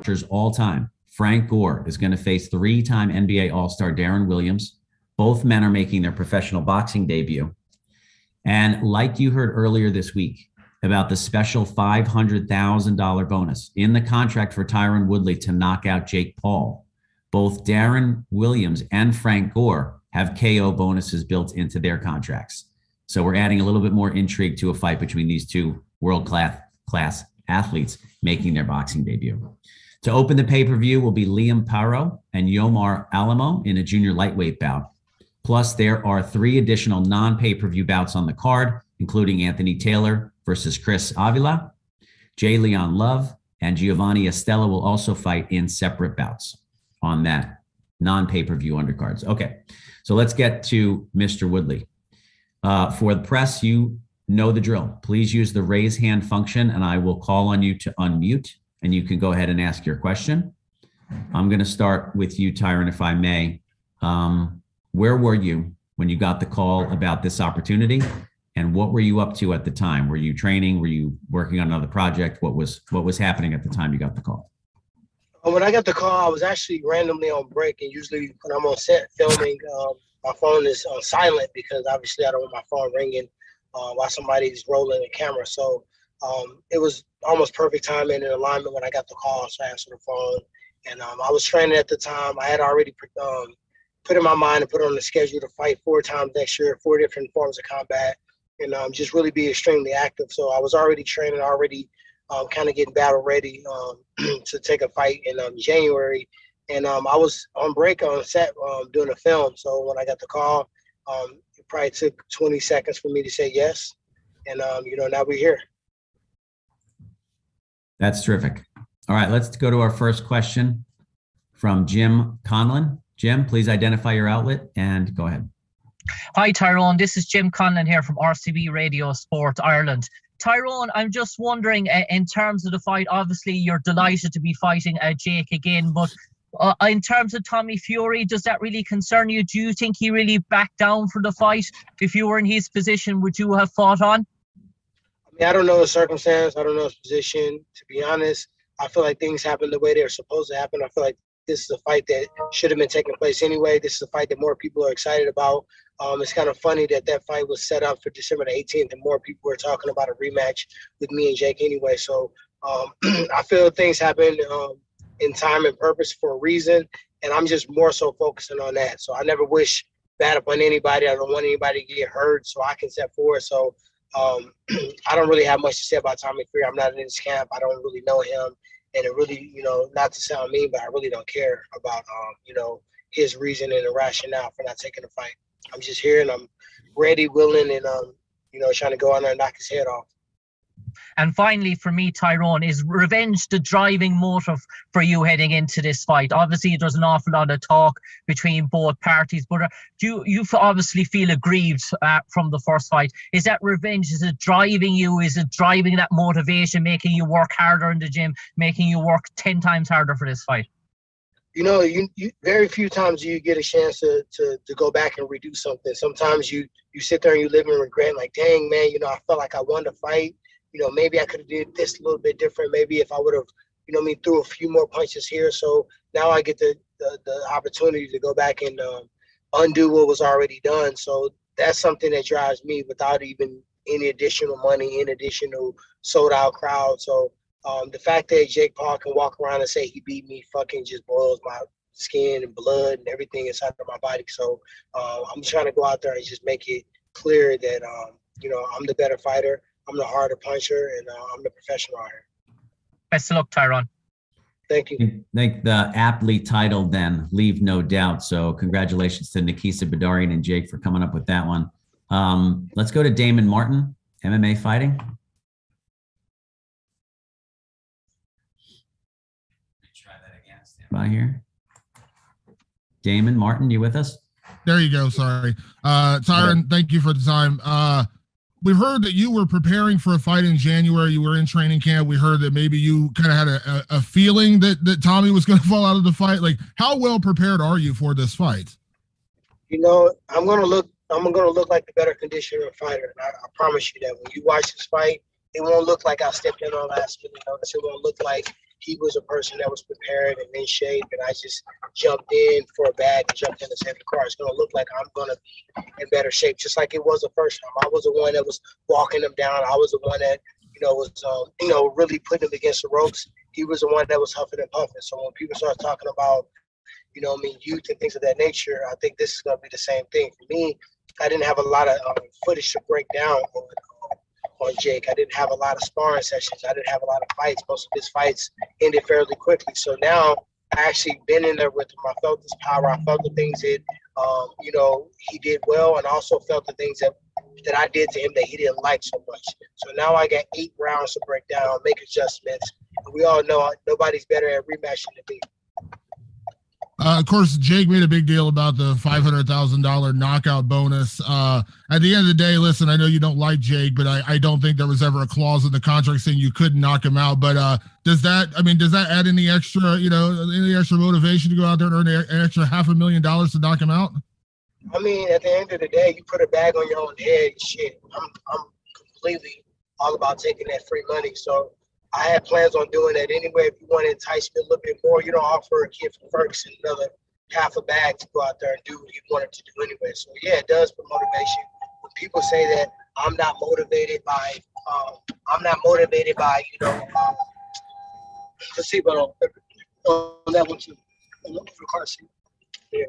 punchers all time. Frank Gore is going to face 3-time NBA All-Star Darren Williams. Both men are making their professional boxing debut. And like you heard earlier this week about the special $500,000 bonus in the contract for Tyron Woodley to knock out Jake Paul, both Darren Williams and Frank Gore have KO bonuses built into their contracts. So we're adding a little bit more intrigue to a fight between these two world-class athletes making their boxing debut. To open the pay-per-view will be Liam Paro and Yomar Alamo in a junior lightweight bout. Plus, there are 3 additional non-pay-per-view bouts on the card, including Anthony Taylor versus Chris Avila. Jay Leon Love and Giovanni Estella will also fight in separate bouts on that non-pay-per-view undercards. Okay, so let's get to Mr. Woodley. For the press, you know the drill. Please use the raise hand function, and I will call on you to unmute, and you can go ahead and ask your question. I'm going to start with you, Tyron, if I may. Where were you when you got the call about this opportunity, and what were you up to at the time? Were you training? Were you working on another project? What was happening at the time you got the call? When I got the call, I was actually randomly on break, and usually when I'm on set filming, my phone is on silent because obviously I don't want my phone ringing while somebody's rolling the camera. So it was almost perfect timing and alignment when I got the call, so I answered the phone. And I was training at the time. I had already put in my mind and put on the schedule to fight 4 times next year, 4 different forms of combat, and just really be extremely active. So I was already training, already kind of getting battle ready to take a fight in January. And I was on break on set doing a film. So when I got the call, it probably took 20 seconds for me to say yes. And, now we're here. That's terrific. All right, let's go to our first question from Jim Conlon. Jim, please identify your outlet and go ahead. Hi, Tyrone. This is Jim Conlon here from RCB Radio Sport Ireland. Tyrone, I'm just wondering, in terms of the fight, obviously you're delighted to be fighting Jake again, but in terms of Tommy Fury, does that really concern you? Do you think he really backed down for the fight? If you were in his position, would you have fought on? I mean, I don't know the circumstance. I don't know his position. To be honest, I feel like things happen the way they're supposed to happen. I feel like this is a fight that should have been taking place anyway. This is a fight that more people are excited about. It's kind of funny that fight was set up for December the 18th, and more people were talking about a rematch with me and Jake anyway. So I feel things happen in time and purpose for a reason, and I'm just more so focusing on that. So I never wish bad upon anybody. I don't want anybody to get hurt, so I can step forward. So I don't really have much to say about Tommy Fury. I'm not in his camp. I don't really know him. And it really, not to sound mean, but I really don't care about, his reason and the rationale for not taking the fight. I'm just here and I'm ready, willing, and, trying to go out there and knock his head off. And finally, for me, Tyrone, is revenge the driving motive for you heading into this fight? Obviously, there's an awful lot of talk between both parties, but you obviously feel aggrieved from the first fight. Is that revenge? Is it driving you? Is it driving that motivation, making you work harder in the gym, making you work 10 times harder for this fight? You very few times do you get a chance to go back and redo something. Sometimes you sit there and you live in regret, like, dang, man, I felt like I won the fight. Maybe I could have did this a little bit different. Maybe if I would have, threw a few more punches here. So now I get the opportunity to go back and undo what was already done. So that's something that drives me without even any additional money, any additional sold out crowd. So the fact that Jake Paul can walk around and say he beat me fucking just boils my skin and blood and everything inside of my body. So I'm trying to go out there and just make it clear that, I'm the better fighter. I'm the harder puncher, and I'm the professional here. Best of luck, Tyron. Thank you. I think the aptly titled then, Leave No Doubt. So congratulations to Nikisa Badarian and Jake for coming up with that one. Let's go to Damon Martin, MMA fighting. Try that again. Stand by here. Damon Martin, you with us? There you go. Sorry. Tyron, thank you for the time. We've heard that you were preparing for a fight in January. You were in training camp. We heard that maybe you kind of had a feeling that Tommy was going to fall out of the fight. Like, how well prepared are you for this fight? I'm going to look like the better conditioner fighter. And I promise you that when you watch this fight, it won't look like I stepped in on last minute notice. It won't look like, he was a person that was prepared and in shape, and I just jumped in for a bag and jumped in and said, the car is going to look like I'm going to be in better shape, just like it was the first time. I was the one that was walking him down. I was the one that, was, really putting him against the ropes. He was the one that was huffing and puffing. So when people start talking about, youth and things of that nature, I think this is going to be the same thing. For me, I didn't have a lot of footage to break down on Jake. I didn't have a lot of sparring sessions. I didn't have a lot of fights. Most of his fights ended fairly quickly. So now I actually been in there with him. I felt his power. I felt the things that, he did well, and also felt the things that I did to him that he didn't like so much. So now I got 8 rounds to break down, make adjustments. And we all know nobody's better at rematching than me. Of course, Jake made a big deal about the $500,000 knockout bonus. At the end of the day, listen, I know you don't like Jake, but I don't think there was ever a clause in the contract saying you couldn't knock him out. But does that add any extra, any extra motivation to go out there and earn an extra $500,000 to knock him out? I mean, at the end of the day, you put a bag on your own head. Shit, I'm completely all about taking that free money. So I had plans on doing that anyway. If you want to entice me a little bit more, you don't offer a kid from Ferguson another half a bag to go out there and do what he wanted to do anyway. So yeah, it does put motivation. When people say that I'm not motivated by, placebo on that one too. I'm looking for the car seat. Yeah.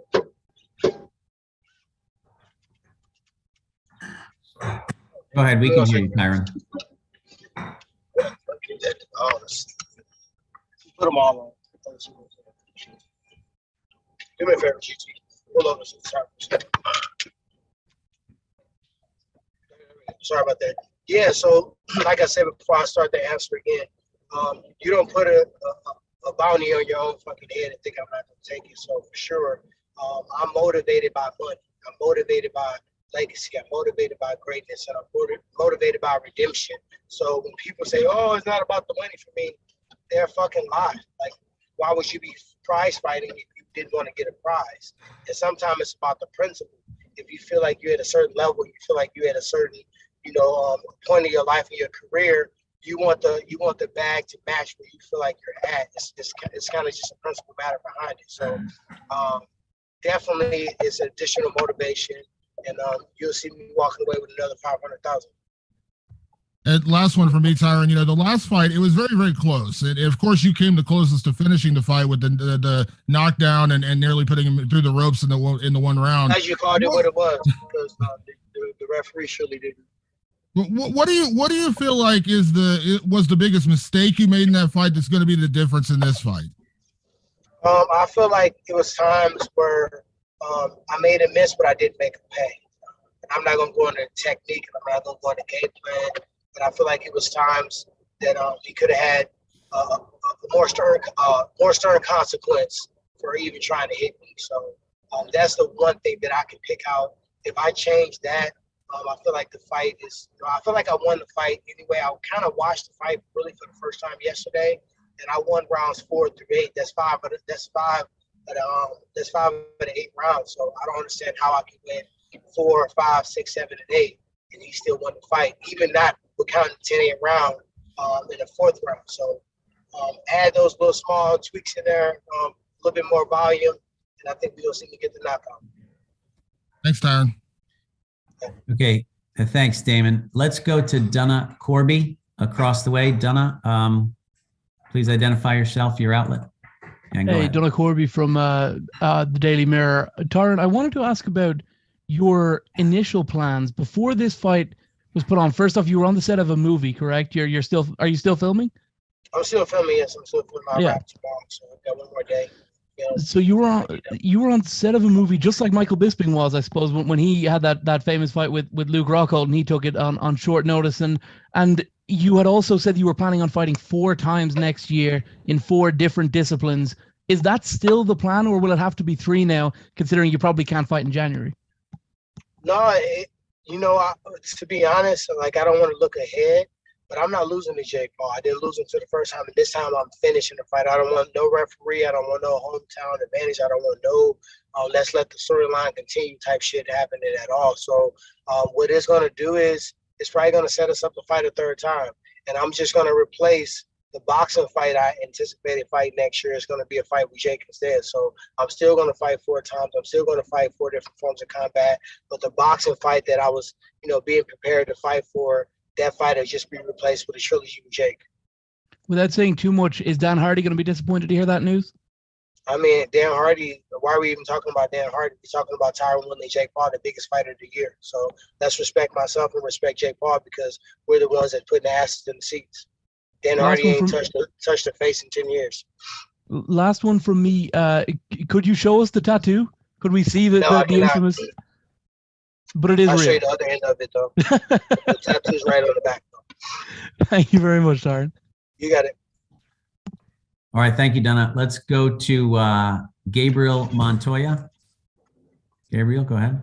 Go ahead. We can hear you, Tyron. Put them all on. Do me a favor, GT. Hold on. Sorry about that. Yeah, so like I said before I start the answer again, you don't put a bounty on your own fucking head and think I'm not going to take it. So for sure, I'm motivated by money. I'm motivated by legacy. I'm motivated by greatness, and I'm motivated by redemption. So when people say, "Oh, it's not about the money for me," they're fucking lies. Like, why would you be prize fighting if you didn't want to get a prize? And sometimes it's about the principle. If you feel like you're at a certain level, you feel like you're at a certain, point of your life and your career, you want the bag to match where you feel like you're at. It's kind of just a principle matter behind it. So definitely it's additional motivation. And you'll see me walking away with another 500,000. And last one for me, Tyron. The last fight, it was very, very close. And of course, you came the closest to finishing the fight with the knockdown and nearly putting him through the ropes in the one round. As you called it what it was, because the referee surely didn't. What do you feel like was the biggest mistake you made in that fight that's going to be the difference in this fight? I feel like it was times where I made a miss, but I didn't make a pay. And I'm not going to go into technique, and I'm not going to go into game plan, but I feel like it was times that he could have had a more stern consequence for even trying to hit me. So that's the one thing that I can pick out. If I change that, I feel like the fight is. I feel like I won the fight anyway. I kind of watched the fight really for the first time yesterday, and I won rounds 4 through 8. That's 5 of the 8 rounds. So I don't understand how I can win 4, 5, 6, 7, and 8, and he still won the fight. Even not counting the 10-8 round in the 4th round. So add those little small tweaks in there, a little bit more volume, and I think we'll see me get the knockout. Thanks, Tyron. Okay, thanks, Damon. Let's go to Donna Corby across the way. Donna, please identify yourself, your outlet. Hey, Donna Corby from the Daily Mirror. Tyron, I wanted to ask about your initial plans before this fight was put on. First off, you were on the set of a movie, correct? Are you still filming? I'm still filming, yes. I'm still filming my rap tomorrow, so I've got one more day. So you were on set of a movie just like Michael Bisping was, I suppose, when he had that famous fight with Luke Rockhold, and he took it on short notice. And you had also said you were planning on fighting 4 times next year in 4 different disciplines. Is that still the plan, or will it have to be 3 now, considering you probably can't fight in January? No, to be honest, I don't want to look ahead, but I'm not losing to Jake Paul. I didn't lose him to the first time, and this time I'm finishing the fight. I don't want no referee. I don't want no hometown advantage. I don't want no let's let the storyline continue type shit happening at all. So what it's going to do is it's probably going to set us up to fight a 3rd time, and I'm just going to replace the boxing fight I anticipated fight next year is going to be a fight with Jake instead. So I'm still going to fight 4 times. I'm still going to fight 4 different forms of combat. But the boxing fight that I was, being prepared to fight for, that fight will just be replaced with a trilogy with Jake. Without saying too much, is Dan Hardy going to be disappointed to hear that news? I mean, Dan Hardy, why are we even talking about Dan Hardy? We're talking about Tyron Woodley, Jake Paul, the biggest fighter of the year. So let's respect myself and respect Jake Paul because we're the ones that put the asses in the seats. Dan Hardy ain't touched the face in 10 years. Last one from me. Could you show us the tattoo? Could we see the infamous? But it is I'll real. show you the other end of it, though. The tattoo's right on the back, though. Thank you very much, Tyron. You got it. All right, thank you, Donna. Let's go to Gabriel Montoya. Gabriel, go ahead.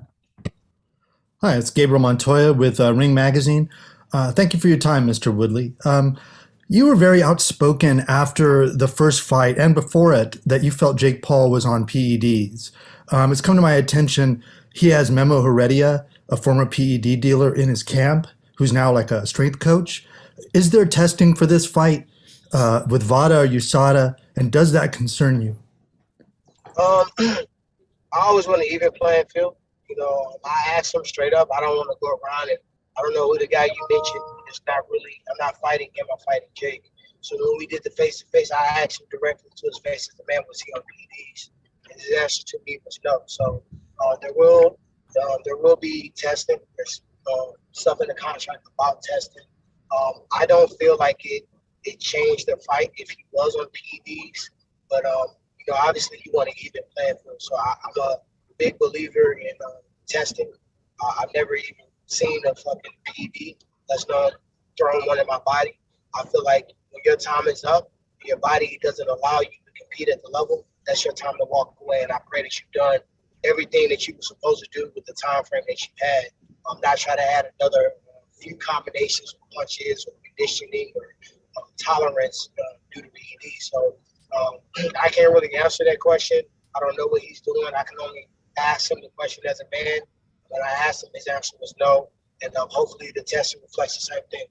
Hi, it's Gabriel Montoya with Ring Magazine. Thank you for your time, Mr. Woodley. You were very outspoken after the first fight and before it that you felt Jake Paul was on PEDs. It's come to my attention he has Memo Heredia, a former PED dealer in his camp, who's now like a strength coach. Is there testing for this fight with VADA or USADA, and does that concern you? I always want an even playing field. I asked him straight up. I don't want to go around and I don't know who the guy you mentioned. It's not really. I'm not fighting him. I'm fighting Jake. So when we did the face-to-face, I asked him directly to his face, "The man was he on PEDs?" And his answer to me was no. So there will be testing. There's stuff in the contract about testing. I don't feel like it changed the fight if he was on PEDs, but obviously you want to even playing field. So I'm a big believer in testing. I've never even seen a fucking PED, let's not throwing one in my body. I feel like when your time is up, your body doesn't allow you to compete at the level, that's your time to walk away. And I pray that you've done everything that you were supposed to do with the time frame that you had. Not try to add another few combinations of punches or conditioning or tolerance due to PED. So I can't really answer that question. I don't know what he's doing. I can only ask him the question as a man. When I asked him, his answer was no. And hopefully the testing reflects the same thing.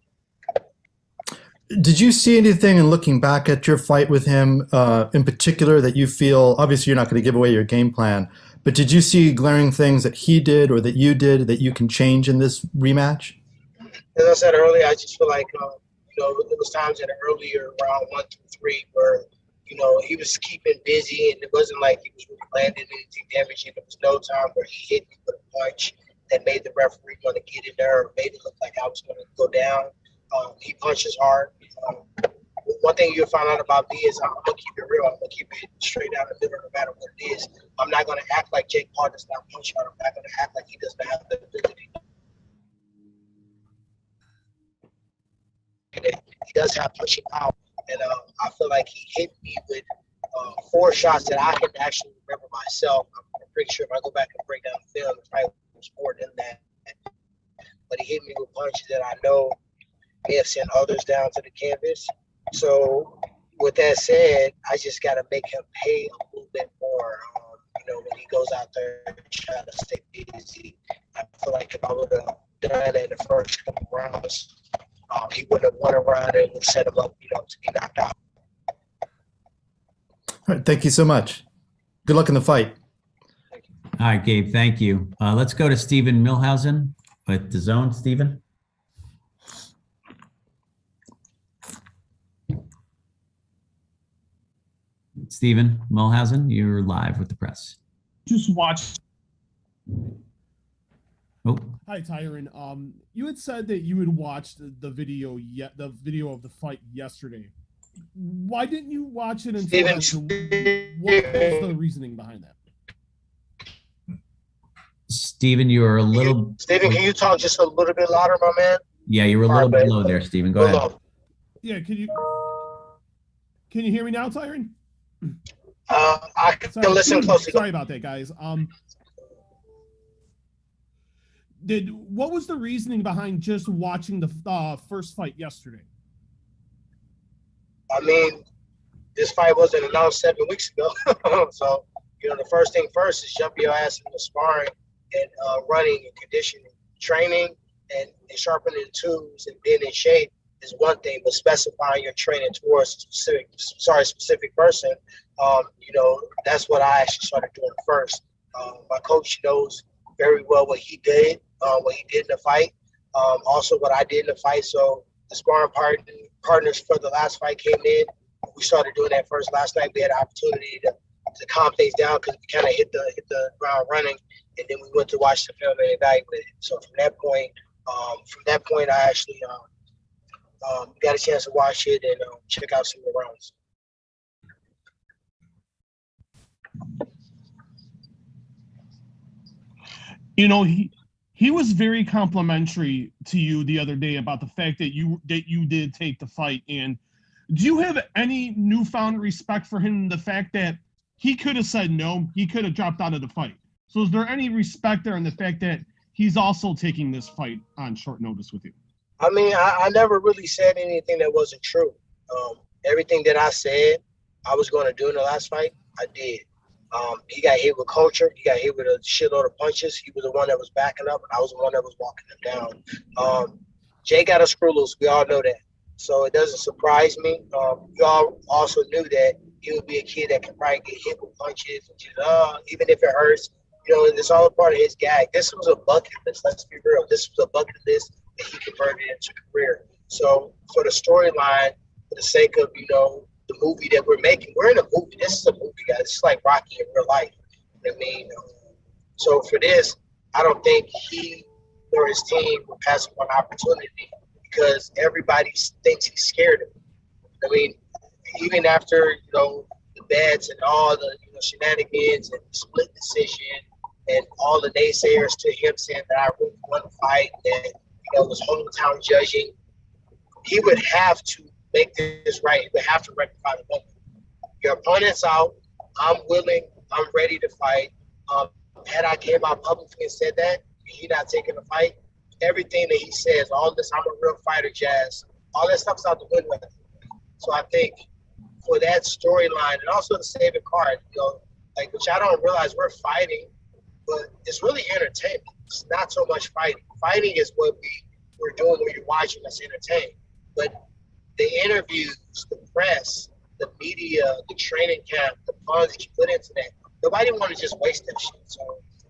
Did you see anything in looking back at your fight with him in particular that you feel, obviously you're not going to give away your game plan, but did you see glaring things that he did or that you did that you can change in this rematch? As I said earlier, I just feel like, there was times in the earlier round 1 through 3 where, he was keeping busy and it wasn't like he was really landing anything damaging. There was no time where he hit me with a punch that made the referee want to get in there or made it look like I was going to go down. He punches hard. One thing you'll find out about me is I'm going to keep it real. I'm going to keep it straight down the middle no matter what it is. I'm not going to act like Jake Paul does not punch hard. I'm not going to act like he does not have the ability. He does have punching power. And I feel like he hit me with 4 shots that I can actually remember myself. I'm pretty sure if I go back and break down the film, it probably was more than that. But he hit me with punches that I know may have sent others down to the canvas. So with that said, I just got to make him pay a little bit more. When he goes out there and try to stay busy, I feel like if I would have done it in the first couple rounds, he wouldn't have won a round and would set him up, to be knocked out. All right, thank you so much. Good luck in the fight. All right, Gabe, thank you. Let's go to Stephen Milhausen with DAZN. Stephen. Stephen Milhausen, you're live with the press. Just watch. Oh. Hi, Tyron. You had said that you had watched the video of the fight yesterday. Why didn't you watch it until then? What was the reasoning behind that? Stephen, you are a little. Stephen, can you talk just a little bit louder, my man? Yeah, you were a little bit low there, Stephen. Go ahead. Yeah, can you hear me now, Tyron? I can listen closely. Sorry about that, guys. What was the reasoning behind just watching the first fight yesterday? I mean, this fight wasn't announced 7 weeks ago. So, the first thing first is jump your ass into sparring and running and conditioning, training and sharpening the tools and being in shape is one thing, but specifying your training towards specific person, that's what I actually started doing first. My coach knows very well what he did in the fight, also what I did in the fight. So the sparring partners for the last fight came in. We started doing that first. Last night we had an opportunity to calm things down because we kind of hit the ground running, and then we went to watch the film and evaluate it. So from that point, I actually got a chance to watch it and check out some of the rounds. He was very complimentary to you the other day about the fact that you did take the fight. And do you have any newfound respect for him? The fact that he could have said no, he could have dropped out of the fight. So is there any respect there in the fact that he's also taking this fight on short notice with you? I mean, I never really said anything that wasn't true. Everything that I said I was going to do in the last fight, I did. He got hit with culture. He got hit with a shitload of punches. He was the one that was backing up, and I was the one that was walking him down. Jay got a screw loose. We all know that. So it doesn't surprise me. We all also knew that he would be a kid that can probably get hit with punches, and just, even if it hurts. It's all a part of his gag. This was a bucket list. Let's be real. This was a bucket list that he converted into a career. So for the storyline, for the sake of, the movie that we're making, we're in a movie. This is a movie, guys. It's like Rocky in real life. I mean, so for this, I don't think he or his team will pass up on opportunity because everybody thinks he's scared of him. I mean, even after, the bets and all the shenanigans and the split decision and all the naysayers to him saying that I really won the fight and, was hometown judging, he would have to make this right. He would have to rectify the moment. Your opponent's out. I'm willing. I'm ready to fight. Had I came out publicly and said that, he not taking the fight, everything that he says, all this, I'm a real fighter, Jazz, all that stuff's out the window. So I think for that storyline and also the saving card, which I don't realize we're fighting, but it's really entertainment. It's not so much fighting. Fighting is what we're doing when you're watching us entertain. But the interviews, the press, the media, the training camp, the funds that you put into that, nobody want to just waste that shit. So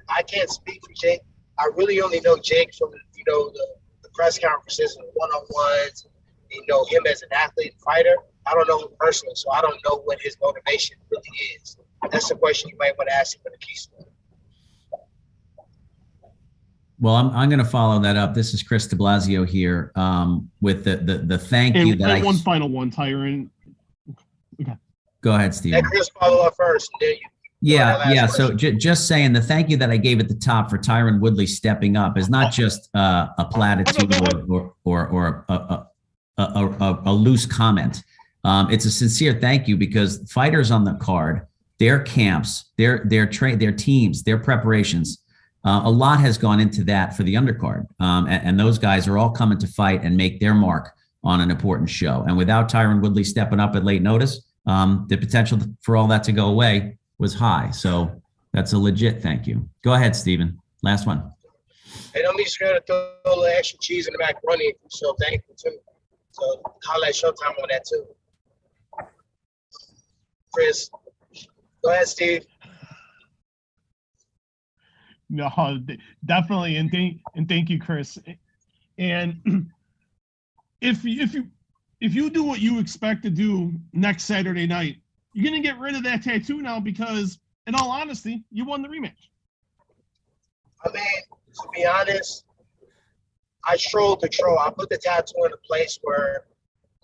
I can't speak for Jake. I really only know Jake from, the press conferences and the one-on-ones, him as an athlete and fighter. I don't know him personally, so I don't know what his motivation really is. That's the question you might want to ask him in the key story. Well, I'm going to follow that up. This is Chris de Blasio here with the thank you that one final one, Tyron. Okay. Go ahead, Steven. Let Chris follow up first, and then you. Yeah. So just saying the thank you that I gave at the top for Tyron Woodley stepping up is not just a platitude or a loose comment. It's a sincere thank you because fighters on the card, their camps, their teams, their preparations, a lot has gone into that for the undercard. And those guys are all coming to fight and make their mark on an important show. And without Tyron Woodley stepping up at late notice, the potential for all that to go away was high. So that's a legit thank you. Go ahead, Steven. Last one. Hey, don't be scared to throw a little extra cheese in the macaroni. So thankful too. So holla at Showtime on that too. Chris, go ahead, Steve. No, definitely, and thank you, Chris. And if you do what you expect to do next Saturday night, you're gonna get rid of that tattoo now because, in all honesty, you won the rematch. I mean, to be honest, I strolled the troll. I put the tattoo in a place where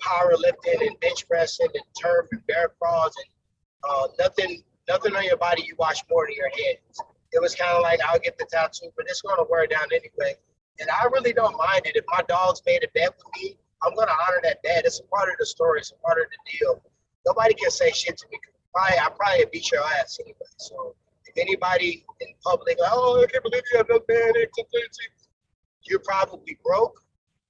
powerlifting and bench pressing and turf and bear crawls and nothing on your body you watch more than your hands. It was kind of like, I'll get the tattoo, but it's going to wear down anyway. And I really don't mind it. If my dog's made a bet with me, I'm going to honor that bet. It's a part of the story. It's a part of the deal. Nobody can say shit to me. I probably beat your ass anyway. So if anybody in public, I can't believe you have no bet, you're probably broke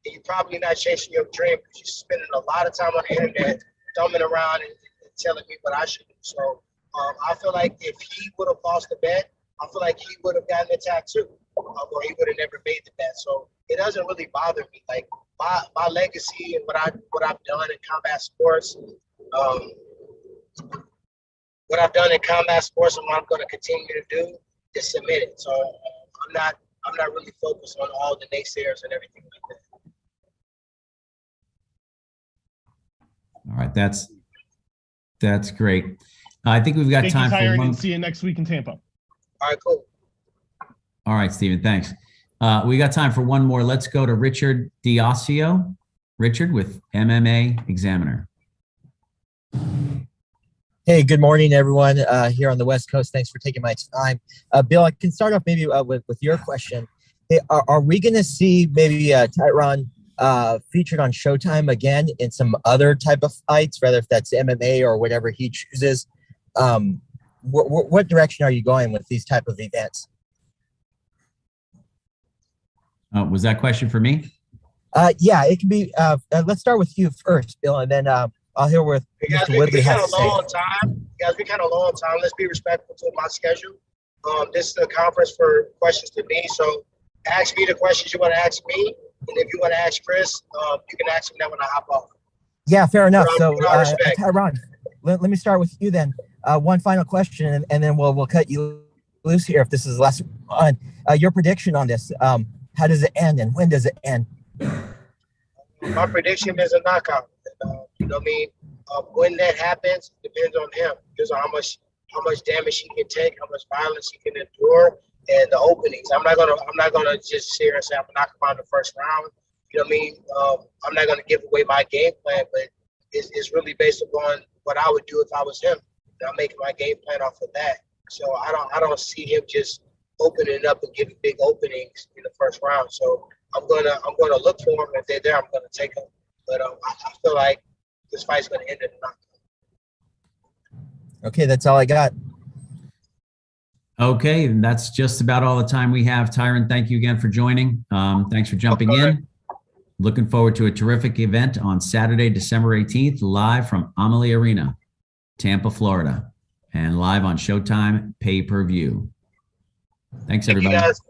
and you're probably not chasing your dream because you're spending a lot of time on the internet thumbing around and telling me what I should do. So I feel like if he would have lost the bet, I feel like he would have gotten attacked too, or he would have never made the bet. So it doesn't really bother me. Like my legacy and what I've done in combat sports, what I've done in combat sports and what I'm going to continue to do is submit it. So I'm not really focused on all the naysayers and everything like that. All right, that's great. I think we've got Thank time you, for Tyron, one. and see you next week in Tampa. All right, cool. All right, Stephen, thanks. We got time for one more. Let's go to Richard Diosio. Richard with MMA Examiner. Hey, good morning, everyone here on the West Coast. Thanks for taking my time. Bill, I can start off maybe with your question. Hey, are we going to see maybe Tyron featured on Showtime again in some other type of fights, whether if that's MMA or whatever he chooses? What direction are you going with these type of events? Was that question for me? Yeah, it can be. Let's start with you first, Bill, and then I'll hear what Mr. Woodley has to say. Guys, we kind of low on time. Let's be respectful to my schedule. This is a conference for questions to me, so ask me the questions you want to ask me, and if you want to ask Chris, you can ask him that when I hop off. Yeah, fair enough. So, respect. Tyron, let me start with you then. One final question, and then we'll cut you loose here if this is the last one. Your prediction on this, how does it end, and when does it end? My prediction is a knockout. You know what I mean? When that happens, depends on him. Depends on how much damage he can take, how much violence he can endure, and the openings. I'm not gonna just sit here and say I'm gonna knock him out in the first round. You know what I mean? I'm not gonna give away my game plan, but it's really based upon what I would do if I was him. And I'm making my game plan off of that. So I don't see him just opening up and giving big openings in the first round. So I'm gonna look for them. If they're there, I'm gonna take them. But I feel like this fight's gonna end in a knockout. Okay, that's all I got. Okay, and that's just about all the time we have. Tyron, thank you again for joining. Thanks for jumping in. Looking forward to a terrific event on Saturday, December 18th, live from Amalie Arena, Tampa, Florida, and live on Showtime pay-per-view. Thanks, everybody. Thank you guys.